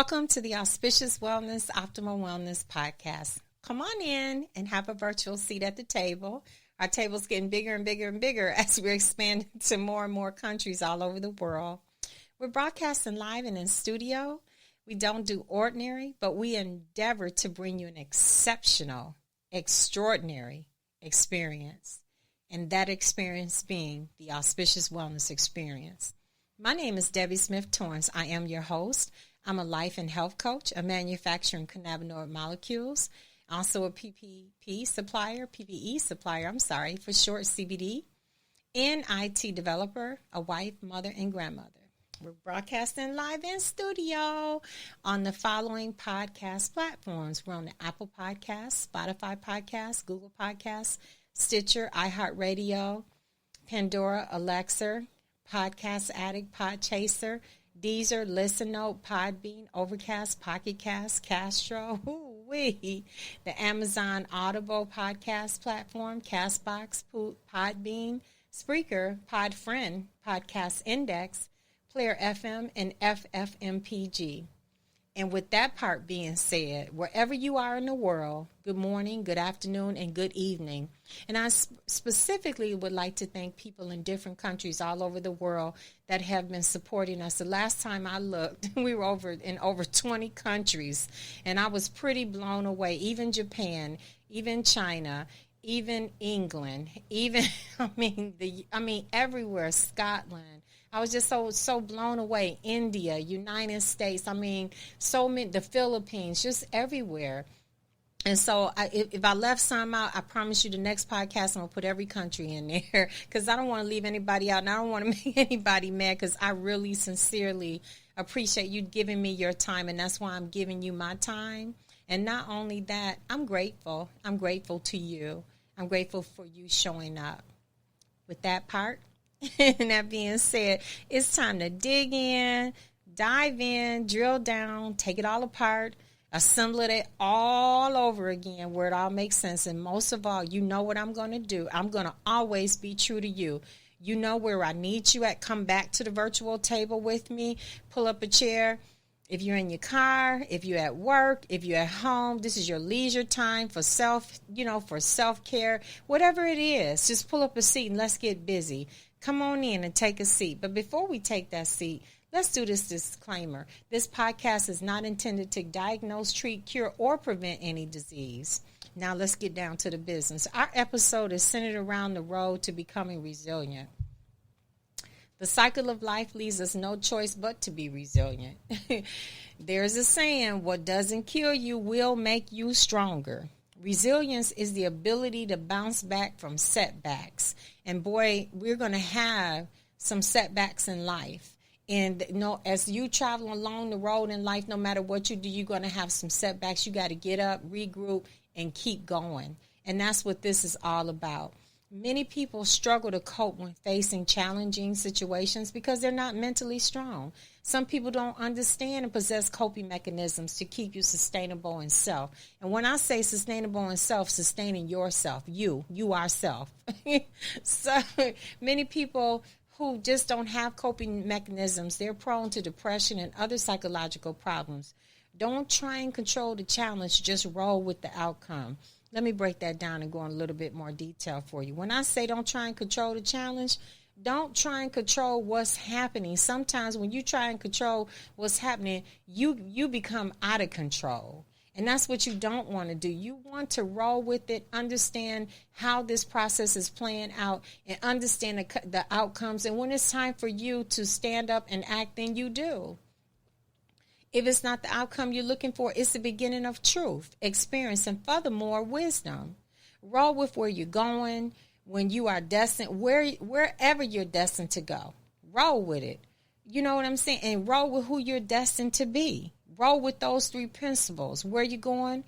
Welcome to the Auspicious Wellness, Optimal Wellness podcast. Come on in and have a virtual seat at the table. Our table's getting bigger and bigger and bigger as we're expanding to more and more countries all over the world. We're broadcasting live and in studio. We don't do ordinary, but we endeavor to bring you an exceptional, extraordinary experience. And that experience being the Auspicious Wellness experience. My name is Debbie Smith Torrance. I am your host. I'm a life and health coach, a manufacturer in cannabinoid molecules, also a PPE supplier, for short CBD, and IT developer, a wife, mother, and grandmother. We're broadcasting live in studio on the following podcast platforms. We're on the Apple Podcasts, Spotify Podcasts, Google Podcasts, Stitcher, iHeartRadio, Pandora, Alexa, Podcast Addict, Podchaser, Deezer, Listen Note, Podbean, Overcast, Pocket Cast, Castro, the Amazon Audible podcast platform, Castbox, Podbean, Spreaker, Podfriend, Podcast Index, Player FM, and FFmpg. And with that part being said, wherever you are in the world, good morning, good afternoon, and good evening. And I specifically would like to thank people in different countries all over the world that have been supporting us. The last time I looked, we were in over 20 countries, and I was pretty blown away. Even Japan, even China, even England, even everywhere, Scotland. I was just so blown away. India, United States, so many, the Philippines, just everywhere. And so if I left some out, I promise you the next podcast I'm going to put every country in there because I don't want to leave anybody out and I don't want to make anybody mad because I really sincerely appreciate you giving me your time, and that's why I'm giving you my time. And not only that, I'm grateful. I'm grateful to you. I'm grateful for you showing up. With that part, and that being said, it's time to dig in, dive in, drill down, take it all apart, assemble it all over again where it all makes sense. And most of all, you know what I'm going to do. I'm going to always be true to you. You know where I need you at. Come back to the virtual table with me. Pull up a chair. If you're in your car, if you're at work, if you're at home, this is your leisure time for self-care, whatever it is, just pull up a seat and let's get busy. Come on in and take a seat. But before we take that seat, let's do this disclaimer. This podcast is not intended to diagnose, treat, cure, or prevent any disease. Now let's get down to the business. Our episode is centered around the road to becoming resilient. The cycle of life leaves us no choice but to be resilient. There's a saying, what doesn't kill you will make you stronger. Resilience is the ability to bounce back from setbacks. And boy, we're going to have some setbacks in life. And as you travel along the road in life, no matter what you do, you're going to have some setbacks. You got to get up, regroup, and keep going. And that's what this is all about. Many people struggle to cope when facing challenging situations because they're not mentally strong. Some people don't understand and possess coping mechanisms to keep you sustainable in self. And when I say sustainable in self, sustaining yourself, you are self. So many people who just don't have coping mechanisms, they're prone to depression and other psychological problems. Don't try and control the challenge, just roll with the outcome. Let me break that down and go in a little bit more detail for you. When I say don't try and control the challenge, don't try and control what's happening. Sometimes when you try and control what's happening, you become out of control. And that's what you don't want to do. You want to roll with it, understand how this process is playing out, and understand the outcomes. And when it's time for you to stand up and act, then you do. If it's not the outcome you're looking for, it's the beginning of truth, experience, and furthermore, wisdom. Roll with where you're going when you are destined, wherever you're destined to go. Roll with it. You know what I'm saying? And roll with who you're destined to be. Roll with those three principles. Where you're going,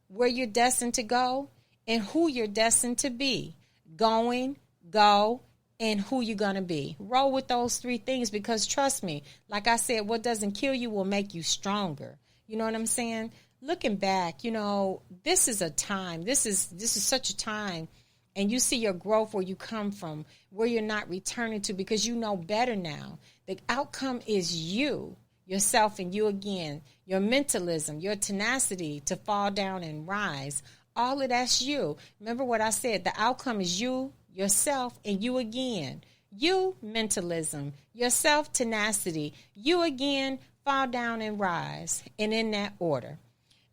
where you're destined to go, and who you're destined to be. Going, go, and who you're going to be. Roll with those three things because trust me, like I said, what doesn't kill you will make you stronger. You know what I'm saying? Looking back, this is a time. This is such a time. And you see your growth where you come from, where you're not returning to because you know better now. The outcome is you. yourself and you again, your mentalism, your tenacity to fall down and rise. All of that's you. Remember what I said, the outcome is you, yourself, and you again. You, mentalism, yourself, tenacity, you again, fall down and rise, and in that order.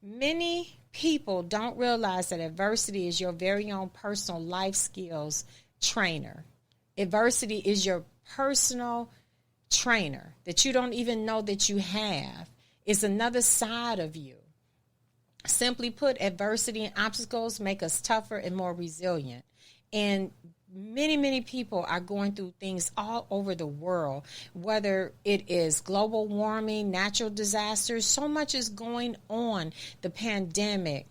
Many people don't realize that adversity is your very own personal life skills trainer. Adversity is your personal trainer that you don't even know that you have. It's another side of you. Simply put, adversity and obstacles make us tougher and more resilient. And many people are going through things all over the world, whether it is global warming, natural disasters. So much is going on. The pandemic,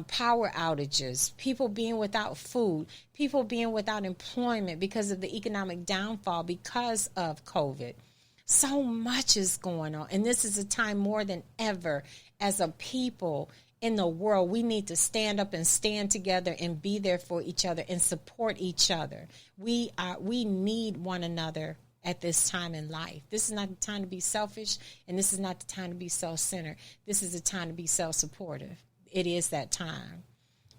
power outages, people being without food, people being without employment because of the economic downfall because of COVID. So much is going on. And this is a time more than ever as a people in the world, we need to stand up and stand together and be there for each other and support each other. We need one another at this time in life. This is not the time to be selfish, and this is not the time to be self-centered. This is the time to be self-supportive. It is that time.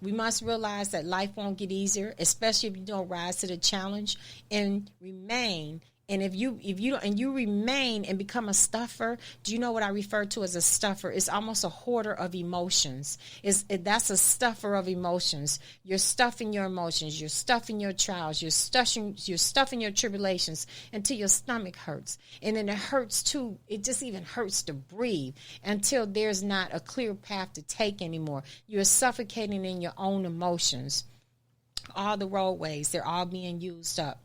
We must realize that life won't get easier, especially if you don't rise to the challenge and remain. And if you remain and become a stuffer, do you know what I refer to as a stuffer? It's almost a hoarder of emotions. That's a stuffer of emotions. You're stuffing your emotions. You're stuffing your trials. You're stuffing your tribulations until your stomach hurts. And then it hurts too. It just even hurts to breathe until there's not a clear path to take anymore. You're suffocating in your own emotions. All the roadways, they're all being used up.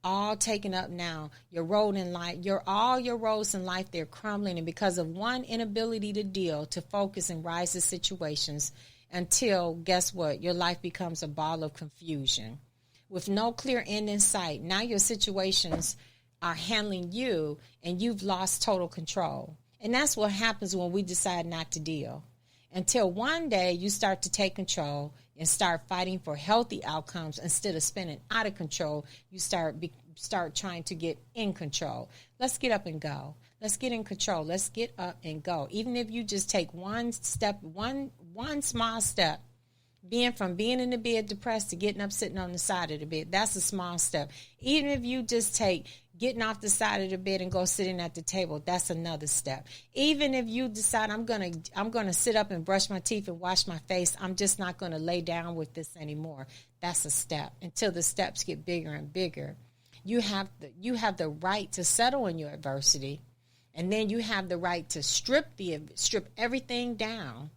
All taken up now. Your road in life, all your roads in life, they're crumbling, and because of one inability to deal, to focus and rise to situations, until, guess what, your life becomes a ball of confusion. With no clear end in sight, now your situations are handling you, and you've lost total control. And that's what happens when we decide not to deal. Until one day you start to take control and start fighting for healthy outcomes instead of spinning out of control. You start trying to get in control. Let's get up and go. Let's get in control. Let's get up and go. Even if you just take one step, one small step, from being in the bed depressed to getting up sitting on the side of the bed, that's a small step. Even if you just take getting off the side of the bed and go sitting at the table, that's another step. Even if you decide I'm gonna sit up and brush my teeth and wash my face, I'm just not gonna lay down with this anymore. That's a step. Until the steps get bigger and bigger. You have the right to settle in your adversity, and then you have the right to strip everything down.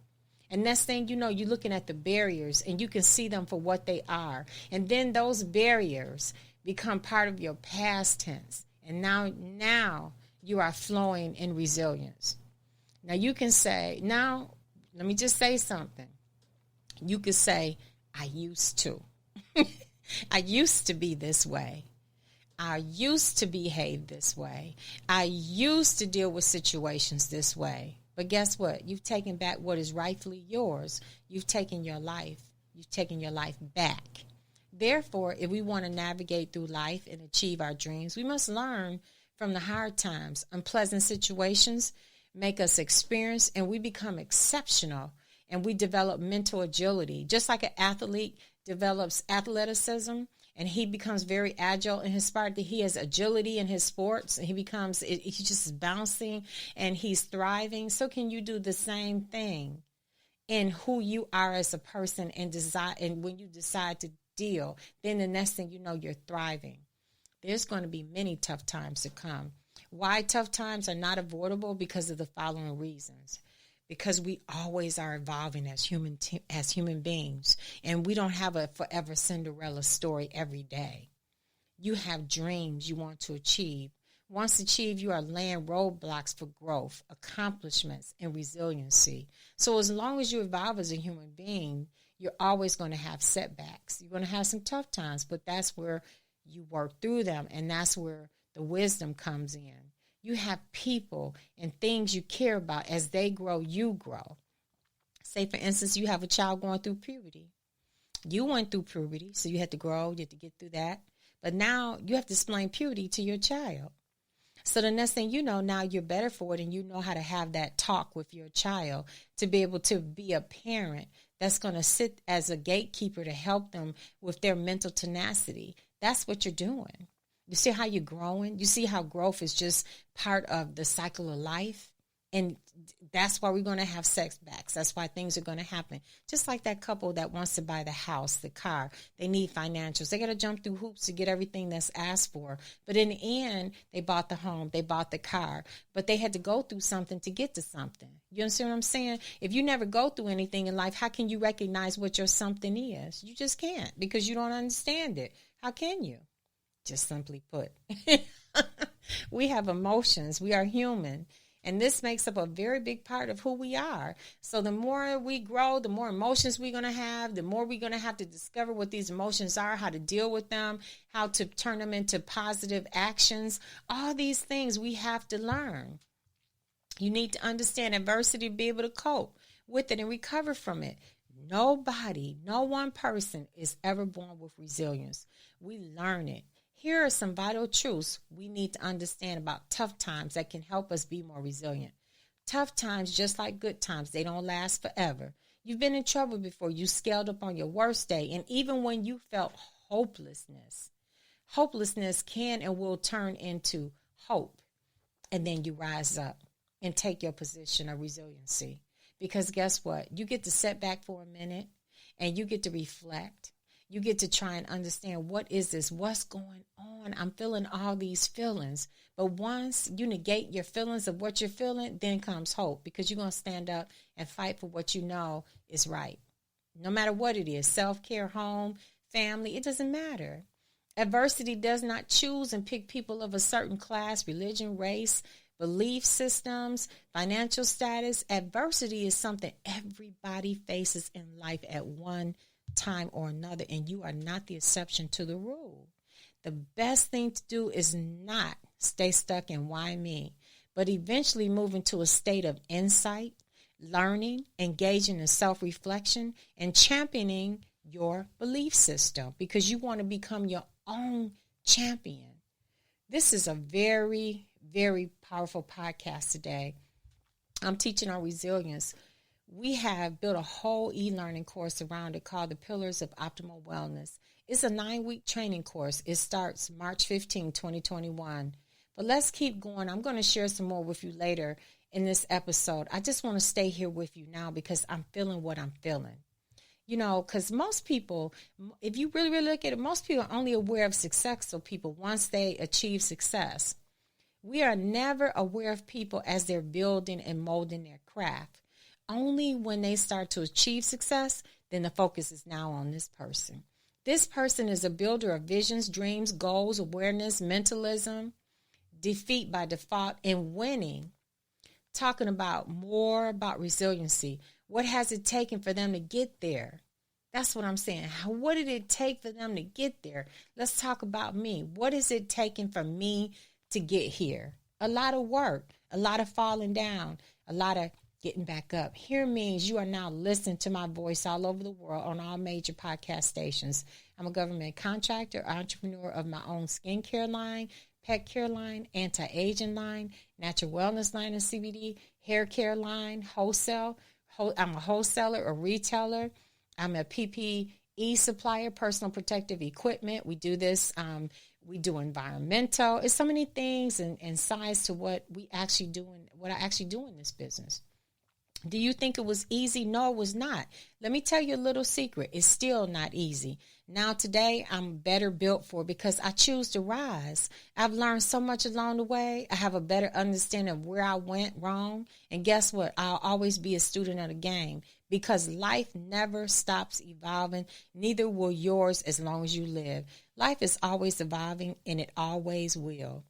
And next thing you know, you're looking at the barriers and you can see them for what they are. And then those barriers become part of your past tense. And now you are flowing in resilience. Now you can say, now let me just say something. You could say, I used to. I used to be this way. I used to behave this way. I used to deal with situations this way. But guess what? You've taken back what is rightfully yours. You've taken your life. You've taken your life back. Therefore, if we want to navigate through life and achieve our dreams, we must learn from the hard times. Unpleasant situations make us experience, and we become exceptional, and we develop mental agility. Just like an athlete develops athleticism, and he becomes very agile in his sport. He has agility in his sports, and he just is bouncing and he's thriving. So can you do the same thing in who you are as a person and when you decide to deal, then the next thing you know, you're thriving. There's going to be many tough times to come. Why tough times are not avoidable? Because of the following reasons. Because we always are evolving as human beings, and we don't have a forever Cinderella story every day. You have dreams you want to achieve. Once achieved, you are laying roadblocks for growth, accomplishments, and resiliency. So as long as you evolve as a human being, you're always going to have setbacks. You're going to have some tough times, but that's where you work through them, and that's where the wisdom comes in. You have people and things you care about. As they grow, you grow. Say, for instance, you have a child going through puberty. You went through puberty, so you had to grow, you had to get through that. But now you have to explain puberty to your child. So the next thing you know, now you're better for it, and you know how to have that talk with your child to be able to be a parent that's going to sit as a gatekeeper to help them with their mental tenacity. That's what you're doing. You see how you're growing? You see how growth is just part of the cycle of life? And that's why we're going to have setbacks. That's why things are going to happen. Just like that couple that wants to buy the house, the car. They need financials. They got to jump through hoops to get everything that's asked for. But in the end, they bought the home. They bought the car. But they had to go through something to get to something. You understand what I'm saying? If you never go through anything in life, how can you recognize what your something is? You just can't, because you don't understand it. How can you? Just simply put, we have emotions. We are human. And this makes up a very big part of who we are. So the more we grow, the more emotions we're going to have, the more we're going to have to discover what these emotions are, how to deal with them, how to turn them into positive actions. All these things we have to learn. You need to understand adversity to be able to cope with it and recover from it. Nobody, no one person is ever born with resilience. We learn it. Here are some vital truths we need to understand about tough times that can help us be more resilient. Tough times, just like good times, they don't last forever. You've been in trouble before. You scaled up on your worst day. And even when you felt hopelessness can and will turn into hope. And then you rise up and take your position of resiliency. Because guess what? You get to sit back for a minute and you get to reflect. You get to try and understand, what is this? What's going on? I'm feeling all these feelings. But once you negate your feelings of what you're feeling, then comes hope, because you're going to stand up and fight for what you know is right. No matter what it is, self-care, home, family, it doesn't matter. Adversity does not choose and pick people of a certain class, religion, race, belief systems, financial status. Adversity is something everybody faces in life at one time or another, and you are not the exception to the rule. The best thing to do is not stay stuck in why me, but eventually move into a state of insight, learning, engaging in self-reflection, and championing your belief system, because you want to become your own champion. This is a very, very powerful podcast today. I'm teaching on resilience. We have built a whole e-learning course around it called The Pillars of Optimal Wellness. It's a 9-week training course. It starts March 15, 2021. But let's keep going. I'm going to share some more with you later in this episode. I just want to stay here with you now because I'm feeling what I'm feeling. You know, because most people, if you really, really look at it, most people are only aware of successful people once they achieve success. We are never aware of people as they're building and molding their craft. Only when they start to achieve success, then the focus is now on this person. This person is a builder of visions, dreams, goals, awareness, mentalism, defeat by default, and winning. Talking about more about resiliency. What has it taken for them to get there? That's what I'm saying. What did it take for them to get there? Let's talk about me. What is it taking for me to get here? A lot of work, a lot of falling down, a lot of getting back up. Here means you are now listening to my voice all over the world on all major podcast stations. I'm a government contractor, entrepreneur of my own skincare line, pet care line, anti-aging line, natural wellness line and CBD, hair care line, wholesale. I'm a wholesaler, a retailer. I'm a PPE supplier, personal protective equipment. We do this. We do environmental. It's so many things and sides to what we actually do and what I actually do in this business. Do you think it was easy? No, it was not. Let me tell you a little secret. It's still not easy. Now today, I'm better built for it because I choose to rise. I've learned so much along the way. I have a better understanding of where I went wrong. And guess what? I'll always be a student of the game because life never stops evolving. Neither will yours as long as you live. Life is always evolving and it always will.